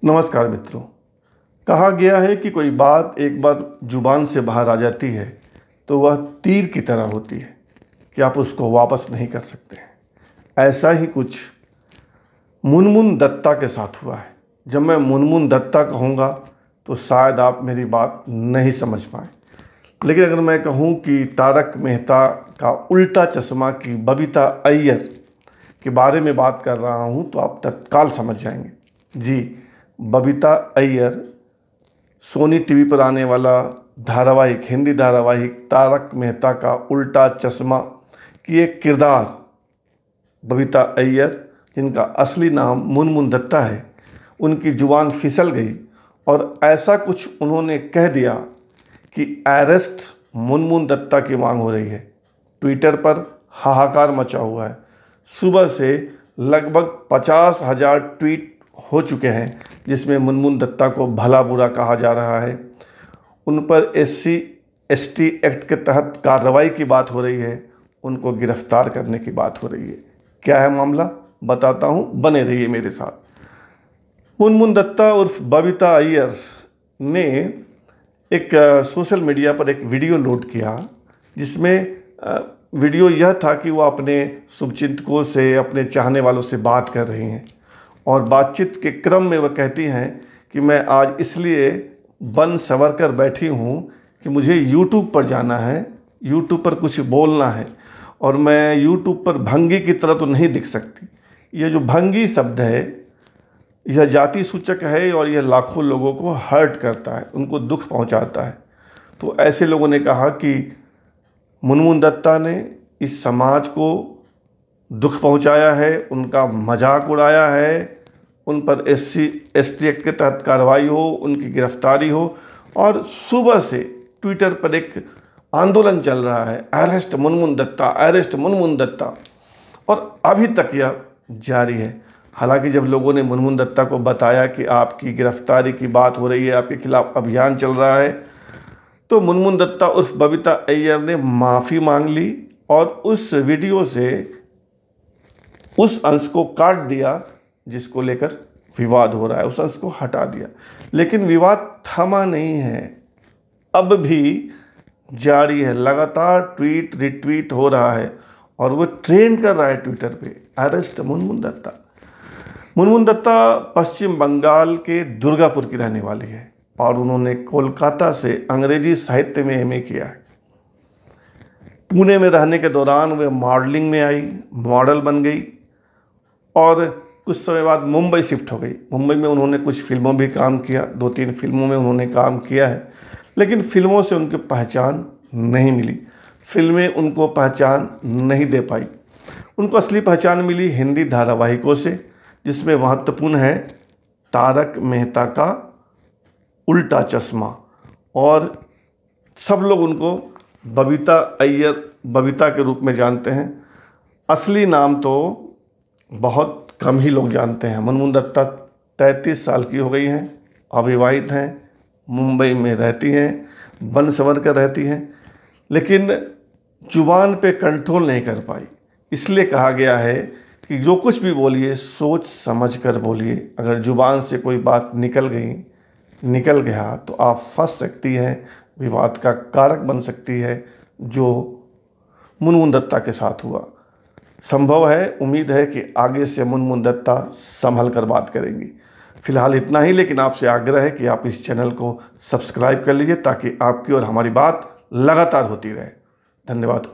नमस्कार मित्रों। कहा गया है कि कोई बात एक बार जुबान से बाहर आ जाती है तो वह तीर की तरह होती है कि आप उसको वापस नहीं कर सकते हैं। ऐसा ही कुछ मुनमुन दत्ता के साथ हुआ है। जब मैं मुनमुन दत्ता कहूँगा तो शायद आप मेरी बात नहीं समझ पाए, लेकिन अगर मैं कहूँ कि तारक मेहता का उल्टा चश्मा की बबीता अय्यर के बारे में बात कर रहा हूँ तो आप तत्काल समझ जाएंगे। जी, बबीता अय्यर सोनी टीवी पर आने वाला धारावाहिक, हिंदी धारावाहिक तारक मेहता का उल्टा चश्मा की एक किरदार बबीता अय्यर, जिनका असली नाम मुनमुन दत्ता है, उनकी जुबान फिसल गई और ऐसा कुछ उन्होंने कह दिया कि अरेस्ट मुनमुन दत्ता की मांग हो रही है। ट्विटर पर हाहाकार मचा हुआ है। सुबह से लगभग 50,000 ट्वीट हो चुके हैं जिसमें मुनमुन दत्ता को भला बुरा कहा जा रहा है। उन पर SC/ST एक्ट के तहत कार्रवाई की बात हो रही है, उनको गिरफ्तार करने की बात हो रही है। क्या है मामला, बताता हूँ, बने रहिए मेरे साथ। मुनमुन दत्ता उर्फ बबीता अय्यर ने एक सोशल मीडिया पर एक वीडियो लोड किया, जिसमें वीडियो यह था कि वो अपने शुभचिंतकों से, अपने चाहने वालों से बात कर रही हैं और बातचीत के क्रम में वह कहती हैं कि मैं आज इसलिए बन संवर कर बैठी हूँ कि मुझे YouTube पर जाना है, YouTube पर कुछ बोलना है और मैं YouTube पर भंगी की तरह तो नहीं दिख सकती। यह जो भंगी शब्द है यह जाति सूचक है और यह लाखों लोगों को हर्ट करता है, उनको दुख पहुंचाता है। तो ऐसे लोगों ने कहा कि मुनमुन दत्ता ने इस समाज को दुख पहुंचाया है, उनका मजाक उड़ाया है, उन पर SC/ST एक्ट के तहत कार्रवाई हो, उनकी गिरफ्तारी हो। और सुबह से ट्विटर पर एक आंदोलन चल रहा है, अरेस्ट मुनमुन दत्ता, अरेस्ट मुनमुन दत्ता, और अभी तक यह जारी है। हालांकि जब लोगों ने मुनमुन दत्ता को बताया कि आपकी गिरफ्तारी की बात हो रही है, आपके खिलाफ अभियान चल रहा है, तो मुनमुन दत्ता उर्फ बबीता अय्यर ने माफ़ी मांग ली और उस वीडियो से उस अंश को काट दिया जिसको लेकर विवाद हो रहा है, उस अंश को हटा दिया। लेकिन विवाद थमा नहीं है, अब भी जारी है। लगातार ट्वीट रिट्वीट हो रहा है और वो ट्रेंड कर रहा है ट्विटर पे, अरेस्ट मुनमुन दत्ता। मुनमुन दत्ता पश्चिम बंगाल के दुर्गापुर की रहने वाली है और उन्होंने कोलकाता से अंग्रेजी साहित्य में MA किया है। पुणे में रहने के दौरान वे मॉडलिंग में आई, मॉडल बन गई और कुछ समय बाद मुंबई शिफ्ट हो गई। मुंबई में उन्होंने कुछ फिल्मों भी काम किया, 2-3 फिल्मों में उन्होंने काम किया है, लेकिन फिल्मों से उनकी पहचान नहीं मिली। फिल्में उनको पहचान नहीं दे पाई। उनको असली पहचान मिली हिंदी धारावाहिकों से, जिसमें महत्वपूर्ण है तारक मेहता का उल्टा चश्मा, और सब लोग उनको बबीता अय्यर, बबीता के रूप में जानते हैं। असली नाम तो बहुत कम ही लोग जानते हैं। मुनमुन दत्ता 33 साल की हो गई हैं, अविवाहित हैं, मुंबई में रहती हैं, बन संवर कर रहती हैं, लेकिन जुबान पे कंट्रोल नहीं कर पाई। इसलिए कहा गया है कि जो कुछ भी बोलिए सोच समझ कर बोलिए। अगर जुबान से कोई बात निकल गया तो आप फंस सकती हैं, विवाद का कारक बन सकती है, जो मुनमुन दत्ता के साथ हुआ। संभव है, उम्मीद है कि आगे से मुनमुन दत्ता संभल कर बात करेंगी। फिलहाल इतना ही, लेकिन आपसे आग्रह है कि आप इस चैनल को सब्सक्राइब कर लीजिए ताकि आपकी और हमारी बात लगातार होती रहे। धन्यवाद।